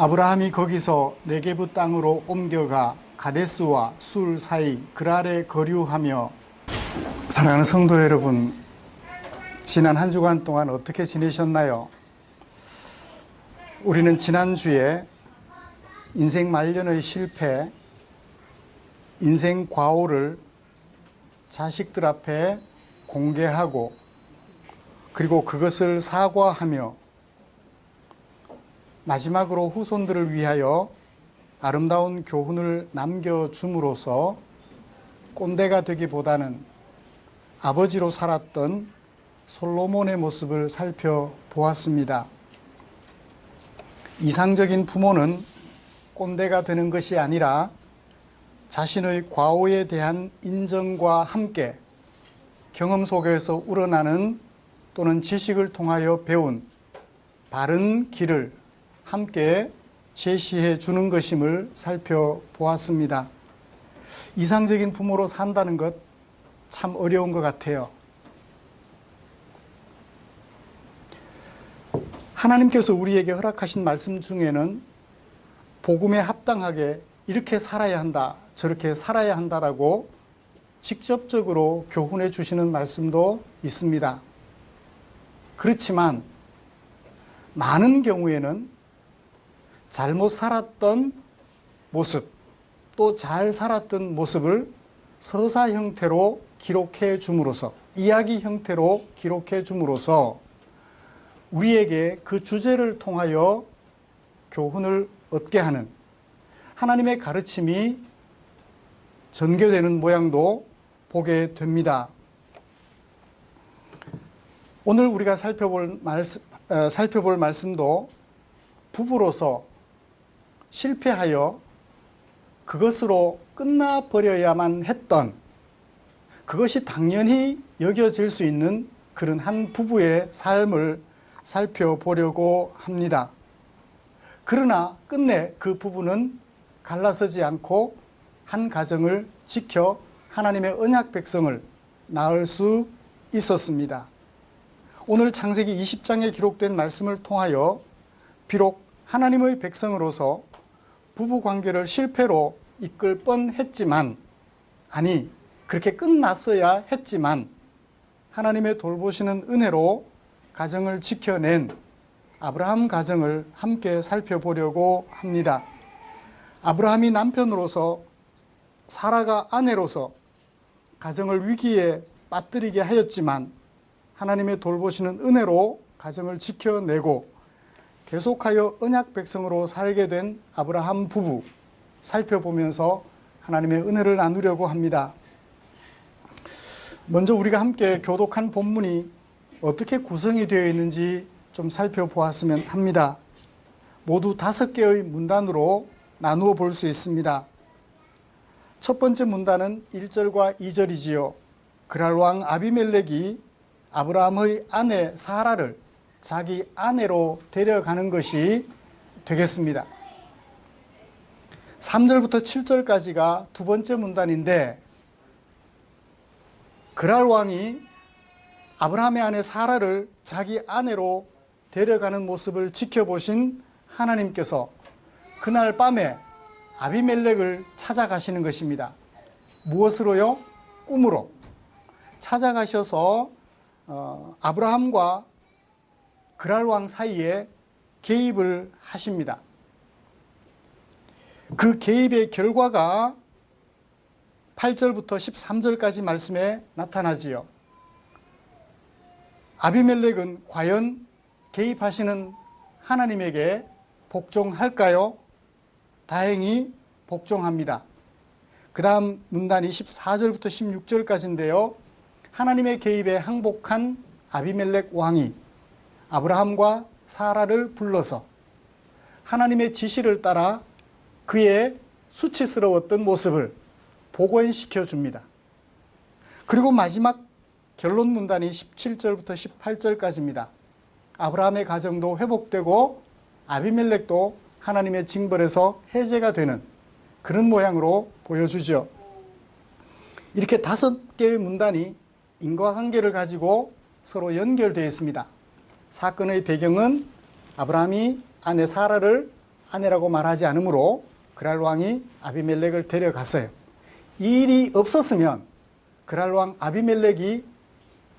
아브라함이 거기서 네게브 땅으로 옮겨가 가데스와 술 사이 그랄에 거류하며. 사랑하는 성도 여러분, 지난 한 주간 동안 어떻게 지내셨나요? 우리는 지난주에 인생 말년의 실패, 인생 과오를 자식들 앞에 공개하고 그리고 그것을 사과하며 마지막으로 후손들을 위하여 아름다운 교훈을 남겨줌으로써 꼰대가 되기보다는 아버지로 살았던 솔로몬의 모습을 살펴보았습니다. 이상적인 부모는 꼰대가 되는 것이 아니라 자신의 과오에 대한 인정과 함께 경험 속에서 우러나는 또는 지식을 통하여 배운 바른 길을 함께 제시해 주는 것임을 살펴보았습니다. 이상적인 부모로 산다는 것 참 어려운 것 같아요. 하나님께서 우리에게 허락하신 말씀 중에는 복음에 합당하게 이렇게 살아야 한다, 저렇게 살아야 한다라고 직접적으로 교훈해 주시는 말씀도 있습니다. 그렇지만 많은 경우에는 잘못 살았던 모습, 또 잘 살았던 모습을 서사 형태로 기록해 줌으로써, 이야기 형태로 기록해 줌으로써 우리에게 그 주제를 통하여 교훈을 얻게 하는 하나님의 가르침이 전개되는 모양도 보게 됩니다. 오늘 우리가 살펴볼 말씀도 부부로서 실패하여 그것으로 끝나버려야만 했던, 그것이 당연히 여겨질 수 있는 그런 한 부부의 삶을 살펴보려고 합니다. 그러나 끝내 그 부부는 갈라서지 않고 한 가정을 지켜 하나님의 언약 백성을 낳을 수 있었습니다. 오늘 창세기 20장에 기록된 말씀을 통하여 비록 하나님의 백성으로서 부부 관계를 실패로 이끌 뻔했지만, 아니 그렇게 끝났어야 했지만 하나님의 돌보시는 은혜로 가정을 지켜낸 아브라함 가정을 함께 살펴보려고 합니다. 아브라함이 남편으로서, 사라가 아내로서 가정을 위기에 빠뜨리게 하였지만 하나님의 돌보시는 은혜로 가정을 지켜내고 계속하여 언약 백성으로 살게 된 아브라함 부부 살펴보면서 하나님의 은혜를 나누려고 합니다. 먼저 우리가 함께 교독한 본문이 어떻게 구성이 되어 있는지 좀 살펴보았으면 합니다. 모두 5개의 문단으로 나누어 볼 수 있습니다. 첫 번째 문단은 1절과 2절이지요. 그랄왕 아비멜렉이 아브라함의 아내 사라를 자기 아내로 데려가는 것이 되겠습니다. 3절부터 7절까지가 두 번째 문단인데, 그랄왕이 아브라함의 아내 사라를 자기 아내로 데려가는 모습을 지켜보신 하나님께서 그날 밤에 아비멜렉을 찾아가시는 것입니다. 무엇으로요? 꿈으로 찾아가셔서 아브라함과 그랄왕 사이에 개입을 하십니다. 그 개입의 결과가 8절부터 13절까지 말씀에 나타나지요. 아비멜렉은 과연 개입하시는 하나님에게 복종할까요? 다행히 복종합니다. 그 다음 문단이 14절부터 16절까지인데요. 하나님의 개입에 항복한 아비멜렉 왕이 아브라함과 사라를 불러서 하나님의 지시를 따라 그의 수치스러웠던 모습을 복원시켜 줍니다. 그리고 마지막 결론 문단이 17절부터 18절까지입니다. 아브라함의 가정도 회복되고 아비멜렉도 하나님의 징벌에서 해제가 되는 그런 모양으로 보여주죠. 이렇게 5개의 문단이 인과관계를 가지고 서로 연결되어 있습니다. 사건의 배경은 아브라함이 아내 사라를 아내라고 말하지 않으므로 그랄 왕이 아비멜렉을 데려갔어요. 이 일이 없었으면 그랄 왕 아비멜렉이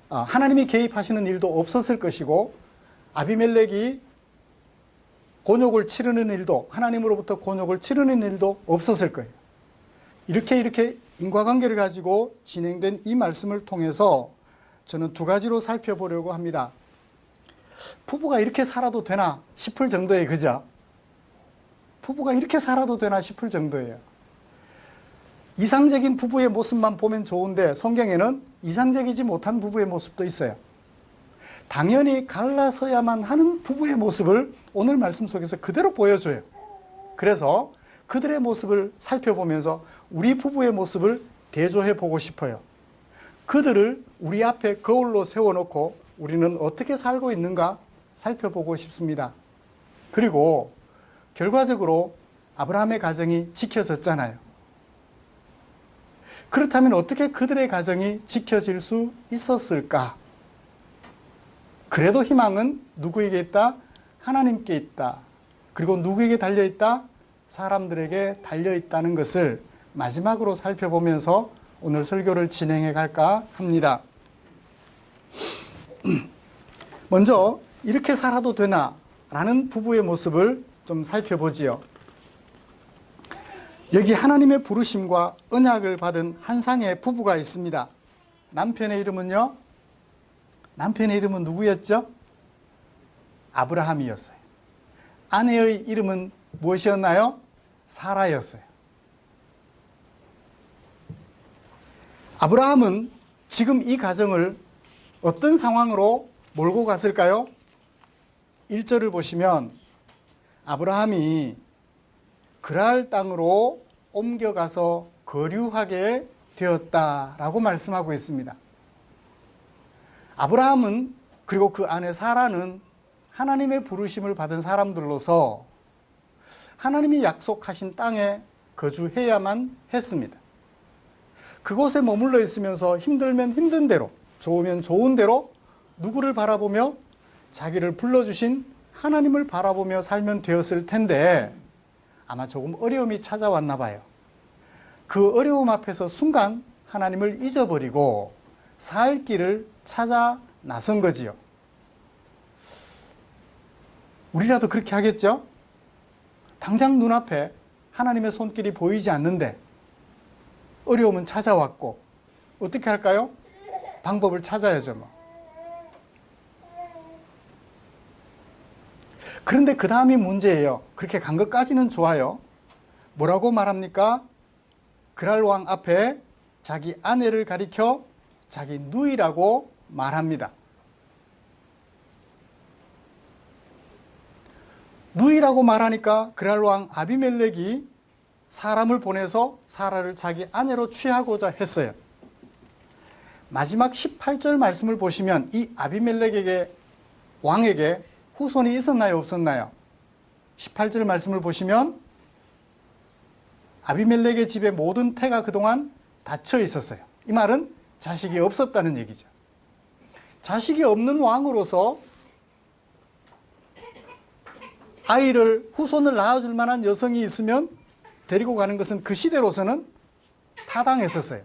하나님이 개입하시는 일도 없었을 것이고, 아비멜렉이 곤욕을 치르는 일도, 하나님으로부터 곤욕을 치르는 일도 없었을 거예요. 이렇게 인과관계를 가지고 진행된 이 말씀을 통해서 저는 두 가지로 살펴보려고 합니다. 부부가 이렇게 살아도 되나 싶을 정도예요. 그죠? 부부가 이렇게 살아도 되나 싶을 정도예요. 이상적인 부부의 모습만 보면 좋은데 성경에는 이상적이지 못한 부부의 모습도 있어요. 당연히 갈라서야만 하는 부부의 모습을 오늘 말씀 속에서 그대로 보여줘요. 그래서 그들의 모습을 살펴보면서 우리 부부의 모습을 대조해 보고 싶어요. 그들을 우리 앞에 거울로 세워놓고 우리는 어떻게 살고 있는가 살펴보고 싶습니다. 그리고 결과적으로 아브라함의 가정이 지켜졌잖아요. 그렇다면 어떻게 그들의 가정이 지켜질 수 있었을까? 그래도 희망은 누구에게 있다? 하나님께 있다. 그리고 누구에게 달려있다? 사람들에게 달려있다는 것을 마지막으로 살펴보면서 오늘 설교를 진행해 갈까 합니다. 먼저 이렇게 살아도 되나? 라는 부부의 모습을 좀 살펴보지요. 여기 하나님의 부르심과 언약을 받은 한 쌍의 부부가 있습니다. 남편의 이름은요? 남편의 이름은 누구였죠? 아브라함이었어요. 아내의 이름은 무엇이었나요? 사라였어요. 아브라함은 지금 이 가정을 어떤 상황으로 몰고 갔을까요? 1절을 보시면 아브라함이 그랄 땅으로 옮겨가서 거류하게 되었다라고 말씀하고 있습니다. 아브라함은 그리고 그 아내 사라는 하나님의 부르심을 받은 사람들로서 하나님이 약속하신 땅에 거주해야만 했습니다. 그곳에 머물러 있으면서 힘들면 힘든 대로, 좋으면 좋은 대로 누구를 바라보며 자기를 불러주신 하나님을 바라보며 살면 되었을 텐데 아마 조금 어려움이 찾아왔나 봐요. 그 어려움 앞에서 순간 하나님을 잊어버리고 살 길을 찾아 나선 거지요. 우리라도 그렇게 하겠죠? 당장 눈앞에 하나님의 손길이 보이지 않는데 어려움은 찾아왔고 어떻게 할까요? 방법을 찾아야죠. 뭐. 그런데 그 다음이 문제예요. 그렇게 간 것까지는 좋아요. 뭐라고 말합니까? 그랄 왕 앞에 자기 아내를 가리켜 자기 누이라고 말합니다. 누이라고 말하니까 그랄 왕 아비멜렉이 사람을 보내서 사라를 자기 아내로 취하고자 했어요. 마지막 18절 말씀을 보시면 이 아비멜렉에게 왕에게 후손이 있었나요? 없었나요? 18절 말씀을 보시면 아비멜렉의 집에 모든 태가 그동안 닫혀 있었어요. 이 말은 자식이 없었다는 얘기죠. 자식이 없는 왕으로서 아이를 후손을 낳아줄 만한 여성이 있으면 데리고 가는 것은 그 시대로서는 타당했었어요.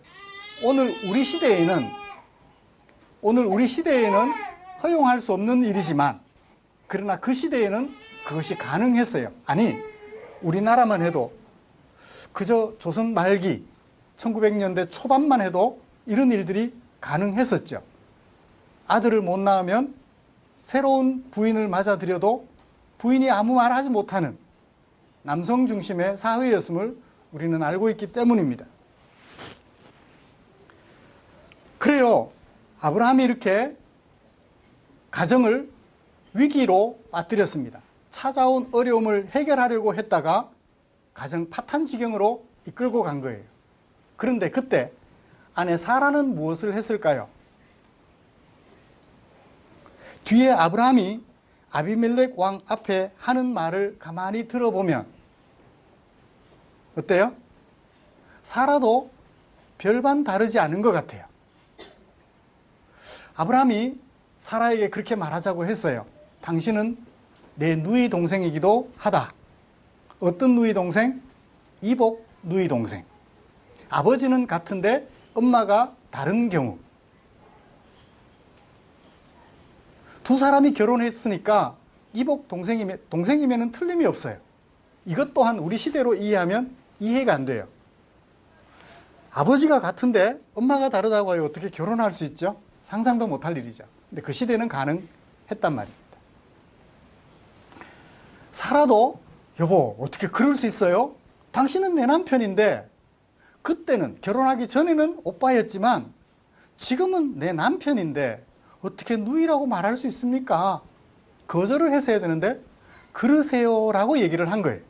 오늘 우리 시대에는 허용할 수 없는 일이지만 그러나 그 시대에는 그것이 가능했어요. 아니 우리나라만 해도 그저 조선 말기 1900년대 초반만 해도 이런 일들이 가능했었죠. 아들을 못 낳으면 새로운 부인을 맞아들여도 부인이 아무 말 하지 못하는 남성 중심의 사회였음을 우리는 알고 있기 때문입니다. 그래요. 아브라함이 이렇게 가정을 위기로 빠뜨렸습니다. 찾아온 어려움을 해결하려고 했다가 가정 파탄 지경으로 이끌고 간 거예요. 그런데 그때 아내 사라는 무엇을 했을까요? 뒤에 아브라함이 아비멜렉 왕 앞에 하는 말을 가만히 들어보면 어때요? 사라도 별반 다르지 않은 것 같아요. 아브라함이 사라에게 그렇게 말하자고 했어요. 당신은 내 누이 동생이기도 하다. 어떤 누이 동생? 이복 누이 동생. 아버지는 같은데 엄마가 다른 경우. 두 사람이 결혼했으니까 이복 동생이면 틀림이 없어요. 이것 또한 우리 시대로 이해하면 이해가 안 돼요. 아버지가 같은데 엄마가 다르다고 하여 어떻게 결혼할 수 있죠? 상상도 못할 일이죠. 근데 그 시대는 가능했단 말입니다. 사라도 여보 어떻게 그럴 수 있어요? 당신은 내 남편인데 그때는 결혼하기 전에는 오빠였지만 지금은 내 남편인데 어떻게 누이라고 말할 수 있습니까? 거절을 했어야 되는데 그러세요라고 얘기를 한 거예요.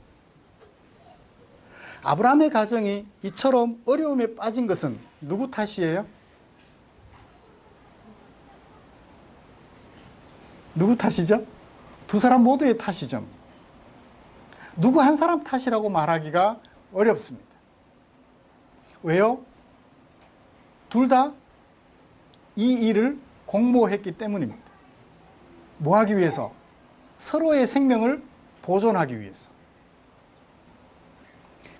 아브라함의 가정이 이처럼 어려움에 빠진 것은 누구 탓이에요? 누구 탓이죠? 두 사람 모두의 탓이죠. 누구 한 사람 탓이라고 말하기가 어렵습니다. 왜요? 둘 다 이 일을 공모했기 때문입니다. 뭐 하기 위해서? 서로의 생명을 보존하기 위해서.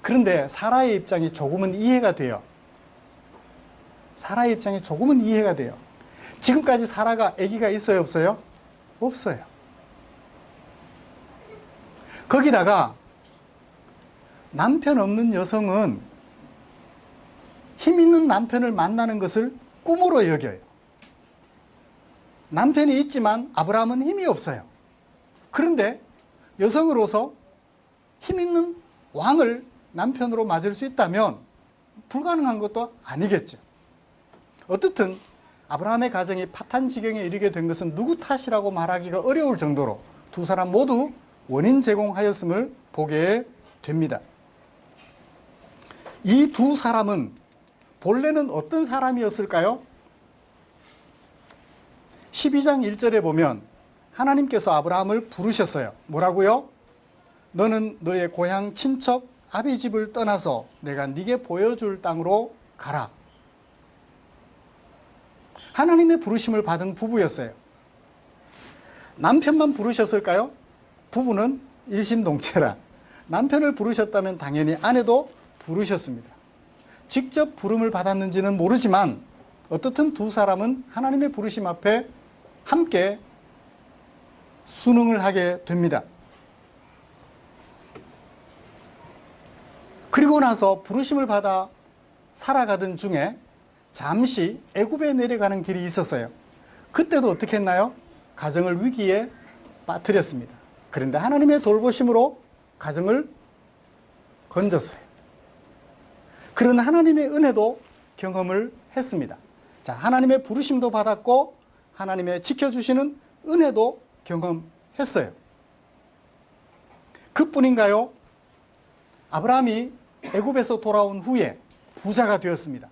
그런데 사라의 입장이 조금은 이해가 돼요. 사라의 입장이 조금은 이해가 돼요. 지금까지 사라가 아기가 있어요, 없어요? 없어요. 거기다가 남편 없는 여성은 힘 있는 남편을 만나는 것을 꿈으로 여겨요. 남편이 있지만 아브라함은 힘이 없어요. 그런데 여성으로서 힘 있는 왕을 남편으로 맞을 수 있다면 불가능한 것도 아니겠죠. 어떻든 아브라함의 가정이 파탄 지경에 이르게 된 것은 누구 탓이라고 말하기가 어려울 정도로 두 사람 모두 원인 제공하였음을 보게 됩니다. 이 두 사람은 본래는 어떤 사람이었을까요? 12장 1절에 보면 하나님께서 아브라함을 부르셨어요. 뭐라고요? 너는 너의 고향 친척 아비 집을 떠나서 내가 네게 보여줄 땅으로 가라. 하나님의 부르심을 받은 부부였어요. 남편만 부르셨을까요? 부부는 일심동체라. 남편을 부르셨다면 당연히 아내도 부르셨습니다. 직접 부름을 받았는지는 모르지만 어떻든 두 사람은 하나님의 부르심 앞에 함께 순응을 하게 됩니다. 그리고 나서 부르심을 받아 살아가던 중에 잠시 애굽에 내려가는 길이 있었어요. 그때도 어떻게 했나요? 가정을 위기에 빠뜨렸습니다. 그런데 하나님의 돌보심으로 가정을 건졌어요. 그런 하나님의 은혜도 경험을 했습니다. 자, 하나님의 부르심도 받았고 하나님의 지켜주시는 은혜도 경험했어요. 그뿐인가요? 아브라함이 애굽에서 돌아온 후에 부자가 되었습니다.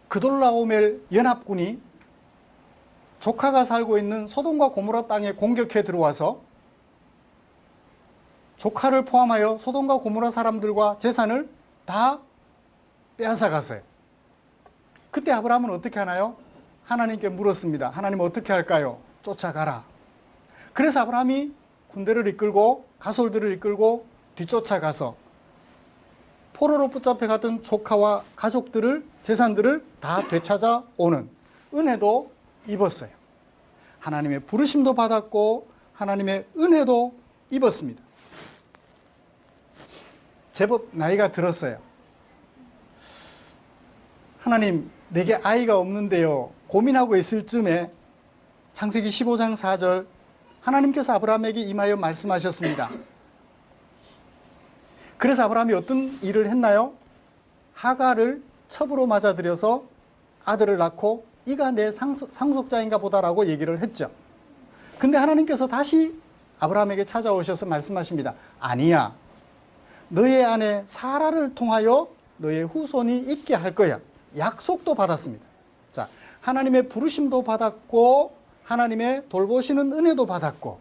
그돌라오멜 연합군이 조카가 살고 있는 소돔과 고모라 땅에 공격해 들어와서 조카를 포함하여 소돔과 고모라 사람들과 재산을 다 빼앗아 갔어요. 그때 아브라함은 어떻게 하나요? 하나님께 물었습니다. 하나님 어떻게 할까요? 쫓아가라. 그래서 아브라함이 군대를 이끌고 가솔들을 이끌고 뒤쫓아가서 포로로 붙잡혀 갔던 조카와 가족들을 재산들을 다 되찾아 오는 은혜도 입었어요. 하나님의 부르심도 받았고 하나님의 은혜도 입었습니다. 제법 나이가 들었어요. 하나님 내게 아이가 없는데요 고민하고 있을 즈음에 창세기 15장 4절 하나님께서 아브라함에게 임하여 말씀하셨습니다. 그래서 아브라함이 어떤 일을 했나요? 하갈을 첩으로 맞아들여서 아들을 낳고 이가 내 상속자인가 보다라고 얘기를 했죠. 근데 하나님께서 다시 아브라함에게 찾아오셔서 말씀하십니다. 아니야. 너의 아내 사라를 통하여 너의 후손이 있게 할 거야. 약속도 받았습니다. 자, 하나님의 부르심도 받았고 하나님의 돌보시는 은혜도 받았고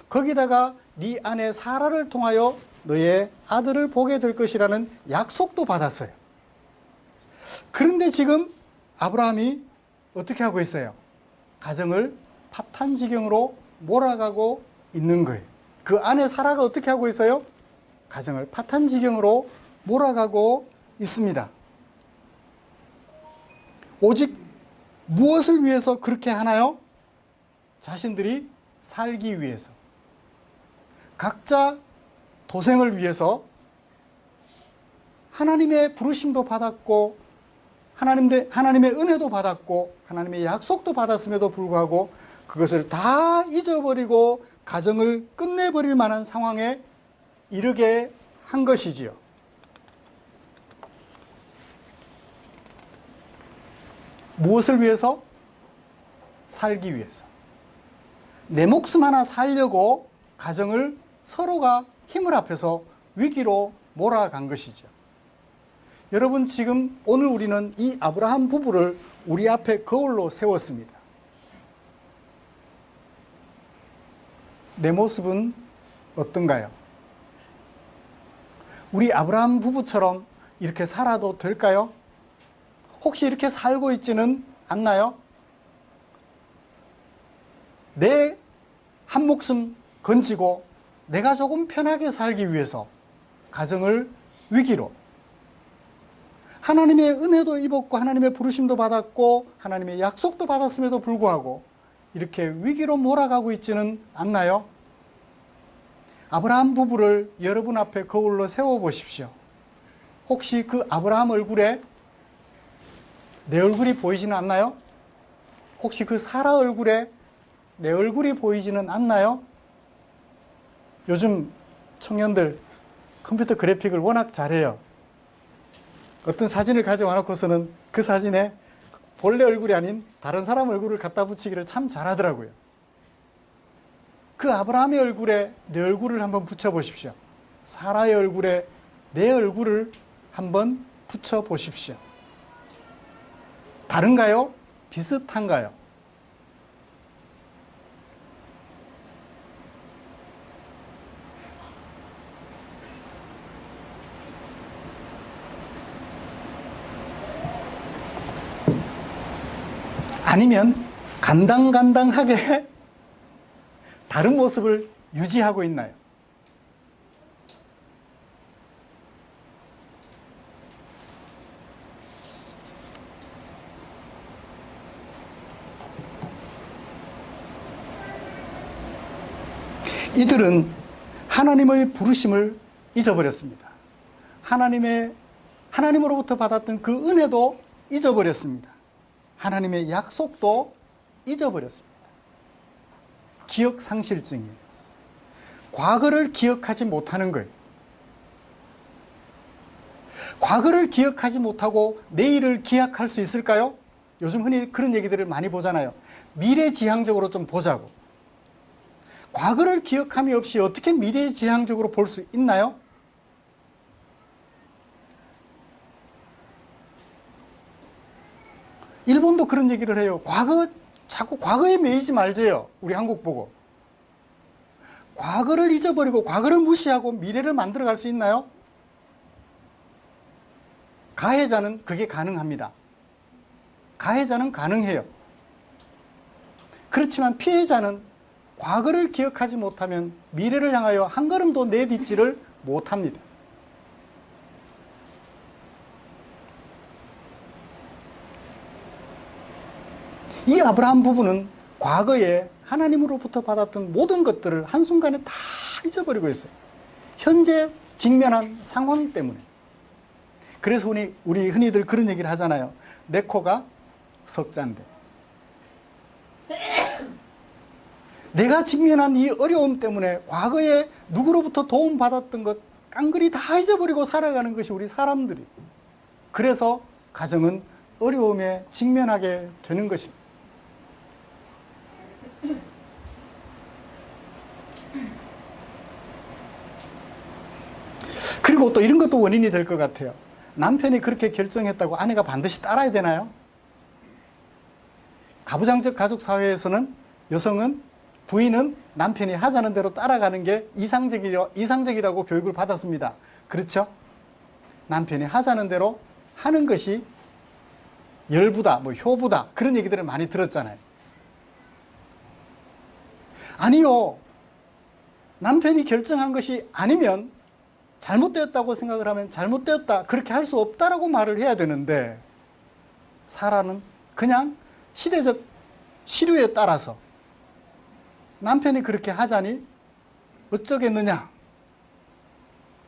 거기다가 네 아내 사라를 통하여 너의 아들을 보게 될 것이라는 약속도 받았어요. 그런데 지금 아브라함이 어떻게 하고 있어요? 가정을 파탄지경으로 몰아가고 있는 거예요. 그 아내 사라가 어떻게 하고 있어요? 가정을 파탄지경으로 몰아가고 있습니다. 오직 무엇을 위해서 그렇게 하나요? 자신들이 살기 위해서. 각자 도생을 위해서 하나님의 부르심도 받았고 하나님의 은혜도 받았고 하나님의 약속도 받았음에도 불구하고 그것을 다 잊어버리고 가정을 끝내버릴 만한 상황에 이르게 한 것이지요. 무엇을 위해서? 살기 위해서. 내 목숨 하나 살려고 가정을 서로가 힘을 합해서 위기로 몰아간 것이죠. 여러분, 지금 오늘 우리는 이 아브라함 부부를 우리 앞에 거울로 세웠습니다. 내 모습은 어떤가요? 우리 아브라함 부부처럼 이렇게 살아도 될까요? 혹시 이렇게 살고 있지는 않나요? 내 한 목숨 건지고 내가 조금 편하게 살기 위해서 가정을 위기로, 하나님의 은혜도 입었고 하나님의 부르심도 받았고 하나님의 약속도 받았음에도 불구하고 이렇게 위기로 몰아가고 있지는 않나요? 아브라함 부부를 여러분 앞에 거울로 세워보십시오. 혹시 그 아브라함 얼굴에 내 얼굴이 보이지는 않나요? 혹시 그 사라 얼굴에 내 얼굴이 보이지는 않나요? 요즘 청년들 컴퓨터 그래픽을 워낙 잘해요. 어떤 사진을 가져와 놓고서는 그 사진에 본래 얼굴이 아닌 다른 사람 얼굴을 갖다 붙이기를 참 잘하더라고요. 그 아브라함의 얼굴에 내 얼굴을 한번 붙여보십시오. 사라의 얼굴에 내 얼굴을 한번 붙여보십시오. 다른가요? 비슷한가요? 아니면 간당간당하게 다른 모습을 유지하고 있나요? 이들은 하나님의 부르심을 잊어버렸습니다. 하나님으로부터 받았던 그 은혜도 잊어버렸습니다. 하나님의 약속도 잊어버렸습니다. 기억상실증이에요. 과거를 기억하지 못하는 거예요. 과거를 기억하지 못하고 내일을 기약할 수 있을까요? 요즘 흔히 그런 얘기들을 많이 보잖아요. 미래지향적으로 좀 보자고. 과거를 기억함이 없이 어떻게 미래지향적으로 볼 수 있나요? 일본도 그런 얘기를 해요. 자꾸 과거에 매이지 말재요. 우리 한국 보고. 과거를 잊어버리고 과거를 무시하고 미래를 만들어갈 수 있나요? 가해자는 그게 가능합니다. 가해자는 가능해요. 그렇지만 피해자는 과거를 기억하지 못하면 미래를 향하여 한 걸음도 내딛지를 못합니다. 이 아브라함 부부는 과거에 하나님으로부터 받았던 모든 것들을 한순간에 다 잊어버리고 있어요. 현재 직면한 상황 때문에. 그래서 우리 흔히들 그런 얘기를 하잖아요. 내 코가 석잔데. 내가 직면한 이 어려움 때문에 과거에 누구로부터 도움받았던 것 깡그리 다 잊어버리고 살아가는 것이 우리 사람들이. 그래서 가정은 어려움에 직면하게 되는 것입니다. 그리고 또 이런 것도 원인이 될 것 같아요. 남편이 그렇게 결정했다고 아내가 반드시 따라야 되나요? 가부장적 가족사회에서는 여성은, 부인은 남편이 하자는 대로 따라가는 게 이상적이라고 교육을 받았습니다. 그렇죠? 남편이 하자는 대로 하는 것이 열부다, 효부다, 그런 얘기들을 많이 들었잖아요. 아니요. 남편이 결정한 것이 아니면 잘못되었다고 생각을 하면 잘못되었다 그렇게 할 수 없다라고 말을 해야 되는데 사라는 그냥 시대적 시류에 따라서 남편이 그렇게 하자니 어쩌겠느냐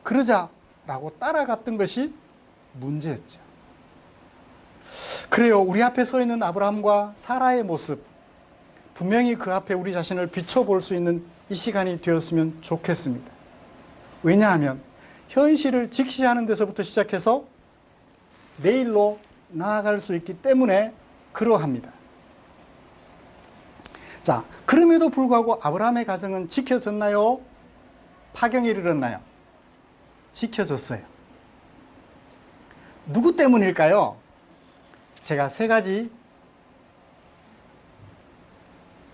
그러자라고 따라갔던 것이 문제였죠. 그래요. 우리 앞에 서 있는 아브라함과 사라의 모습 분명히 그 앞에 우리 자신을 비춰볼 수 있는 이 시간이 되었으면 좋겠습니다. 왜냐하면 현실을 직시하는 데서부터 시작해서 내일로 나아갈 수 있기 때문에 그러합니다. 자, 그럼에도 불구하고 아브라함의 가정은 지켜졌나요? 파경에 이르렀나요? 지켜졌어요. 누구 때문일까요? 제가 세 가지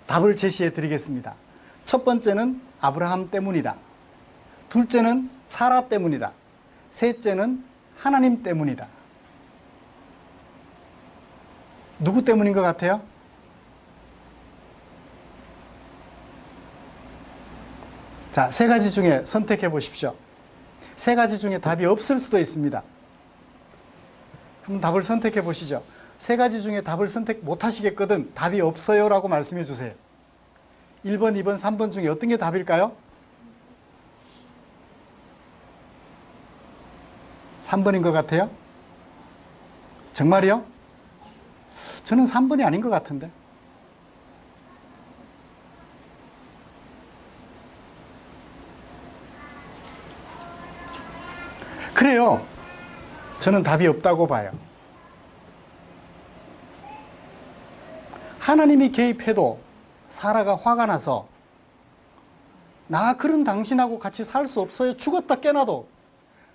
답을 제시해 드리겠습니다. 첫 번째는 아브라함 때문이다. 둘째는 사라 때문이다. 셋째는 하나님 때문이다. 누구 때문인 것 같아요? 자, 세 가지 중에 선택해 보십시오. 세 가지 중에 답이 없을 수도 있습니다. 한번 답을 선택해 보시죠. 세 가지 중에 답을 선택 못 하시겠거든 답이 없어요 라고 말씀해 주세요. 1번, 2번, 3번 중에 어떤 게 답일까요? 3번인 것 같아요? 정말이요? 저는 3번이 아닌 것 같은데. 그래요. 저는 답이 없다고 봐요. 하나님이 개입해도 사라가 화가 나서 나 그런 당신하고 같이 살 수 없어요. 죽었다 깨나도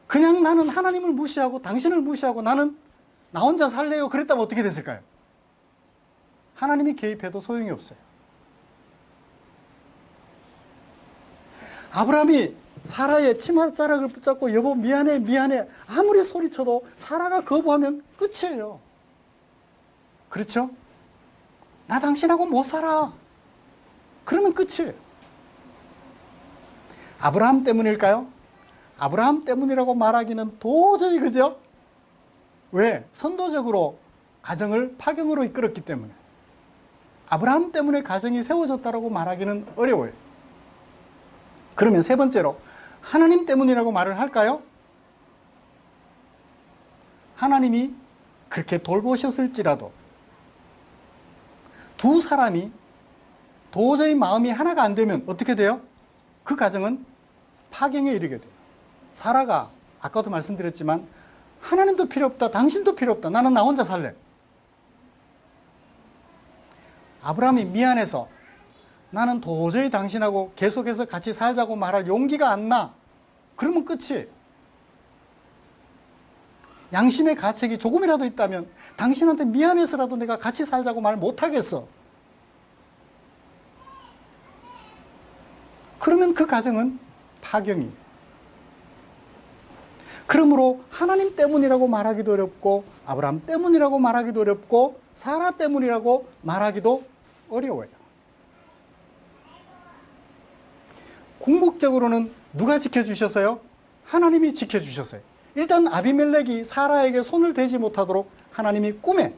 그냥 나는 하나님을 무시하고 당신을 무시하고 나는 나 혼자 살래요. 그랬다면 어떻게 됐을까요? 하나님이 개입해도 소용이 없어요. 아브라함이 사라의 치맛자락을 붙잡고 여보 미안해 미안해 아무리 소리쳐도 사라가 거부하면 끝이에요. 그렇죠? 나 당신하고 못 살아. 그러면 끝이에요. 아브라함 때문일까요? 아브라함 때문이라고 말하기는 도저히 그죠? 왜? 선도적으로 가정을 파경으로 이끌었기 때문에. 아브라함 때문에 가정이 세워졌다고 말하기는 어려워요. 그러면 세 번째로 하나님 때문이라고 말을 할까요? 하나님이 그렇게 돌보셨을지라도 두 사람이 도저히 마음이 하나가 안 되면 어떻게 돼요? 그 가정은 파경에 이르게 돼요. 사라가 아까도 말씀드렸지만 하나님도 필요 없다. 당신도 필요 없다. 나는 나 혼자 살래. 아브라함이 미안해서 나는 도저히 당신하고 계속해서 같이 살자고 말할 용기가 안 나. 그러면 끝이에요. 양심의 가책이 조금이라도 있다면 당신한테 미안해서라도 내가 같이 살자고 말 못하겠어. 그러면 그 가정은 파경이에요. 그러므로 하나님 때문이라고 말하기도 어렵고 아브라함 때문이라고 말하기도 어렵고 사라 때문이라고 말하기도 어려워요. 궁극적으로는 누가 지켜주셨어요? 하나님이 지켜주셨어요. 일단 아비멜렉이 사라에게 손을 대지 못하도록 하나님이 꿈에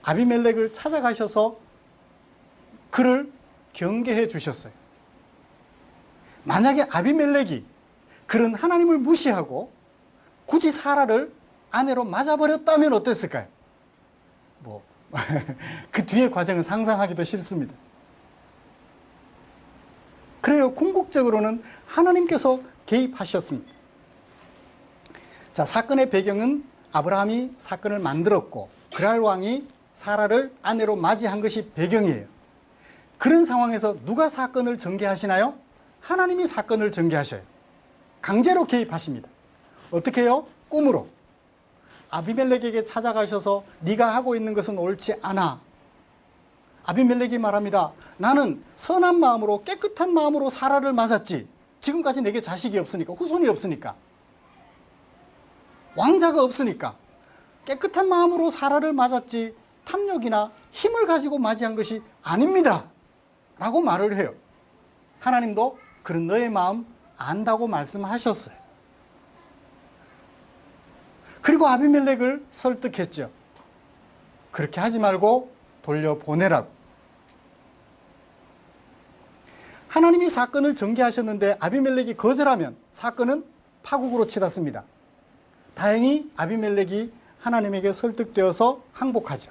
아비멜렉을 찾아가셔서 그를 경계해 주셨어요. 만약에 아비멜렉이 그런 하나님을 무시하고 굳이 사라를 아내로 맞아버렸다면 어땠을까요? 그 뒤의 과정은 상상하기도 싫습니다. 그래요. 궁극적으로는 하나님께서 개입하셨습니다. 자, 사건의 배경은 아브라함이 사건을 만들었고 그랄 왕이 사라를 아내로 맞이한 것이 배경이에요. 그런 상황에서 누가 사건을 전개하시나요? 하나님이 사건을 전개하셔요. 강제로 개입하십니다. 어떻게 해요? 꿈으로. 아비멜렉에게 찾아가셔서 네가 하고 있는 것은 옳지 않아. 아비멜렉이 말합니다. 나는 선한 마음으로 깨끗한 마음으로 사라를 맞았지. 지금까지 내게 자식이 없으니까 후손이 없으니까 왕자가 없으니까 깨끗한 마음으로 사라를 맞았지 탐욕이나 힘을 가지고 맞이한 것이 아닙니다 라고 말을 해요. 하나님도 그는 너의 마음 안다고 말씀하셨어요. 그리고 아비멜렉을 설득했죠. 그렇게 하지 말고 돌려보내라고. 하나님이 사건을 전개하셨는데 아비멜렉이 거절하면 사건은 파국으로 치닫습니다. 다행히 아비멜렉이 하나님에게 설득되어서 항복하죠.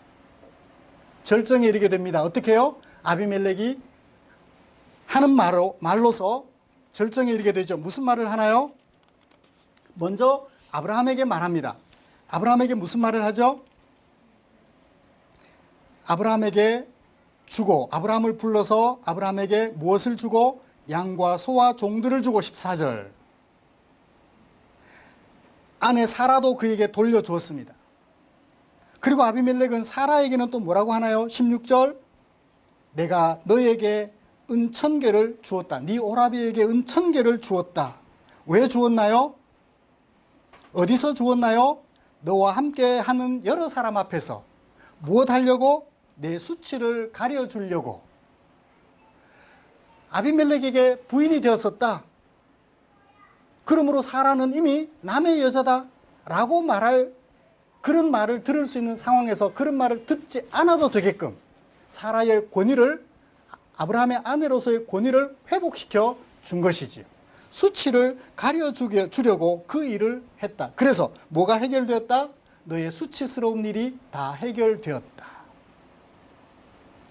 절정에 이르게 됩니다. 어떻게 해요? 아비멜렉이 하는 말로서 절정에 이르게 되죠. 무슨 말을 하나요? 먼저 아브라함에게 말합니다. 아브라함에게 무슨 말을 하죠? 아브라함에게 주고, 아브라함을 불러서 아브라함에게 무엇을 주고? 양과 소와 종들을 주고. 14절. 아내 사라도 그에게 돌려주었습니다. 그리고 아비멜렉은 사라에게는 또 뭐라고 하나요? 16절. 내가 너에게 은 1000개를 주었다. 네 오라비에게 은 1000개를 주었다. 왜 주었나요? 어디서 주었나요? 너와 함께 하는 여러 사람 앞에서 무엇 하려고? 내 수치를 가려주려고. 아비멜렉에게 부인이 되었었다. 그러므로 사라는 이미 남의 여자다 라고 말할, 그런 말을 들을 수 있는 상황에서 그런 말을 듣지 않아도 되게끔 사라의 권위를, 아브라함의 아내로서의 권위를 회복시켜 준 것이지요. 수치를 가려주려고 그 일을 했다. 그래서 뭐가 해결되었다? 너의 수치스러운 일이 다 해결되었다.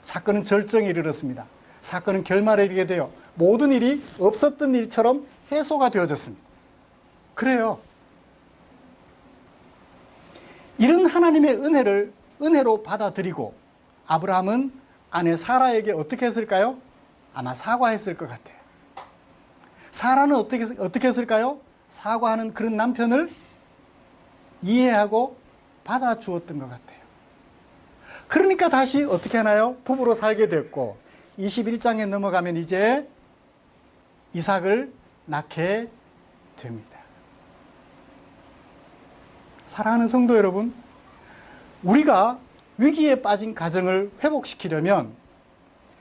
사건은 절정에 이르렀습니다. 사건은 결말에 이르게 되어 모든 일이 없었던 일처럼 해소가 되어졌습니다. 그래요. 이런 하나님의 은혜를 은혜로 받아들이고 아브라함은 아내 사라에게 어떻게 했을까요? 아마 사과했을 것 같아요. 사라는 어떻게 했을까요? 사과하는 그런 남편을 이해하고 받아주었던 것 같아요. 그러니까 다시 어떻게 하나요? 부부로 살게 됐고 21장에 넘어가면 이제 이삭을 낳게 됩니다. 사랑하는 성도 여러분, 우리가 위기에 빠진 가정을 회복시키려면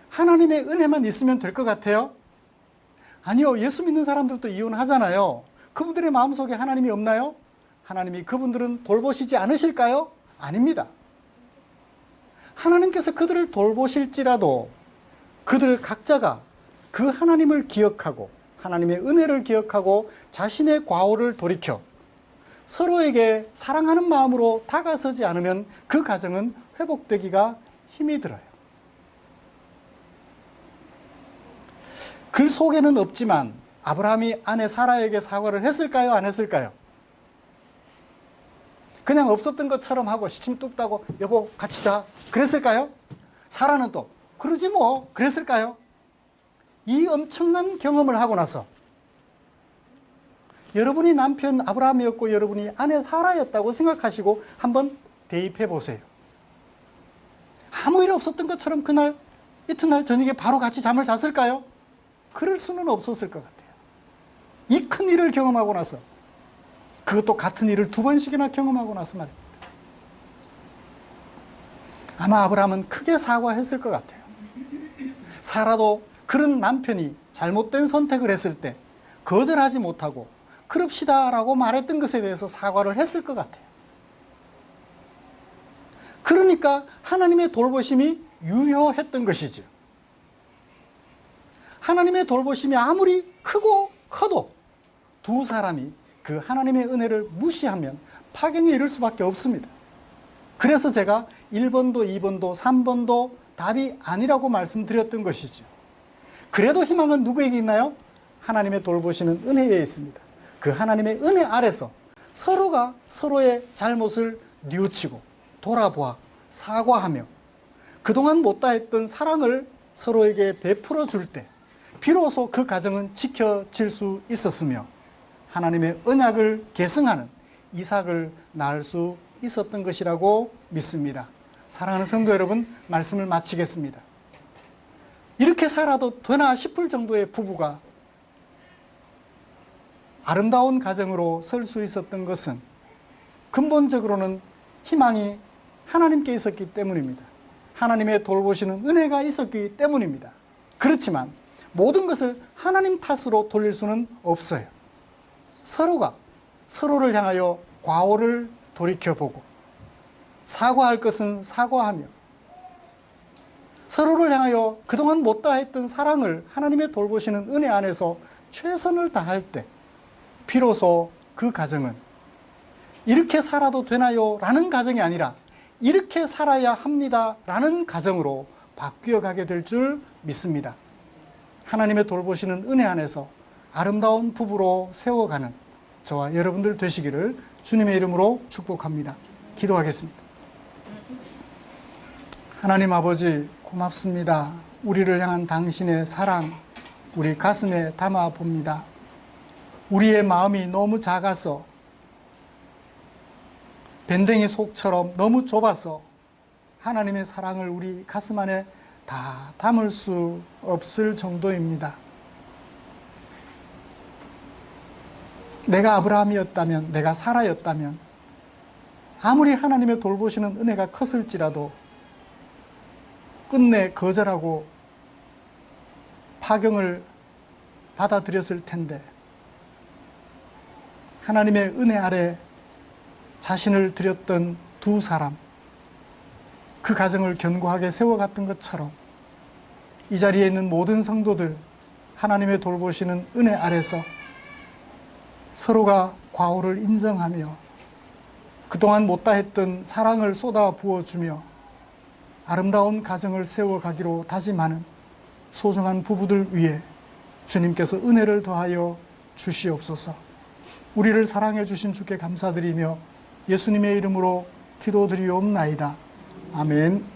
하나님의 은혜만 있으면 될 것 같아요? 아니요. 예수 믿는 사람들도 이혼하잖아요. 그분들의 마음속에 하나님이 없나요? 하나님이 그분들은 돌보시지 않으실까요? 아닙니다. 하나님께서 그들을 돌보실지라도 그들 각자가 그 하나님을 기억하고 하나님의 은혜를 기억하고 자신의 과오를 돌이켜 서로에게 사랑하는 마음으로 다가서지 않으면 그 가정은 회복되기가 힘이 들어요. 글 속에는 없지만 아브라함이 아내 사라에게 사과를 했을까요? 안 했을까요? 그냥 없었던 것처럼 하고 시침 뚝 따고 여보 같이 자 그랬을까요? 사라는 또 그러지 뭐 그랬을까요? 이 엄청난 경험을 하고 나서 여러분이 남편 아브라함이었고 여러분이 아내 사라였다고 생각하시고 한번 대입해 보세요. 아무 일 없었던 것처럼 그날 이튿날 저녁에 바로 같이 잠을 잤을까요? 그럴 수는 없었을 것 같아요. 이 큰 일을 경험하고 나서, 그것도 같은 일을 2번씩이나 경험하고 나서 말입니다. 아마 아브라함은 크게 사과했을 것 같아요. 사라도 그런 남편이 잘못된 선택을 했을 때 거절하지 못하고 그럽시다 라고 말했던 것에 대해서 사과를 했을 것 같아요. 그러니까 하나님의 돌보심이 유효했던 것이죠. 하나님의 돌보심이 아무리 크고 커도 두 사람이 그 하나님의 은혜를 무시하면 파경에 이를 수밖에 없습니다. 그래서 제가 1번도 2번도 3번도 답이 아니라고 말씀드렸던 것이죠. 그래도 희망은 누구에게 있나요? 하나님의 돌보시는 은혜에 있습니다. 그 하나님의 은혜 아래서 서로가 서로의 잘못을 뉘우치고 돌아보아 사과하며 그동안 못다했던 사랑을 서로에게 베풀어 줄 때 비로소 그 가정은 지켜질 수 있었으며 하나님의 언약을 계승하는 이삭을 낳을 수 있었던 것이라고 믿습니다. 사랑하는 성도 여러분, 말씀을 마치겠습니다. 이렇게 살아도 되나 싶을 정도의 부부가 아름다운 가정으로 설 수 있었던 것은 근본적으로는 희망이 하나님께 있었기 때문입니다. 하나님의 돌보시는 은혜가 있었기 때문입니다. 그렇지만 모든 것을 하나님 탓으로 돌릴 수는 없어요. 서로가 서로를 향하여 과오를 돌이켜보고 사과할 것은 사과하며 서로를 향하여 그동안 못다했던 사랑을 하나님의 돌보시는 은혜 안에서 최선을 다할 때 비로소 그 가정은 이렇게 살아도 되나요? 라는 가정이 아니라 이렇게 살아야 합니다. 라는 가정으로 바뀌어 가게 될 줄 믿습니다. 하나님의 돌보시는 은혜 안에서 아름다운 부부로 세워가는 저와 여러분들 되시기를 주님의 이름으로 축복합니다. 기도하겠습니다. 하나님 아버지 고맙습니다. 우리를 향한 당신의 사랑 우리 가슴에 담아 봅니다. 우리의 마음이 너무 작아서 밴댕이 속처럼 너무 좁아서 하나님의 사랑을 우리 가슴 안에 다 담을 수 없을 정도입니다. 내가 아브라함이었다면, 내가 사라였다면 아무리 하나님의 돌보시는 은혜가 컸을지라도 끝내 거절하고 파경을 받아들였을 텐데 하나님의 은혜 아래 자신을 드렸던 두 사람, 그 가정을 견고하게 세워갔던 것처럼 이 자리에 있는 모든 성도들 하나님의 돌보시는 은혜 아래서 서로가 과오를 인정하며 그동안 못다했던 사랑을 쏟아 부어주며 아름다운 가정을 세워가기로 다짐하는 소중한 부부들 위해 주님께서 은혜를 더하여 주시옵소서. 우리를 사랑해 주신 주께 감사드리며 예수님의 이름으로 기도드리옵나이다. 아멘.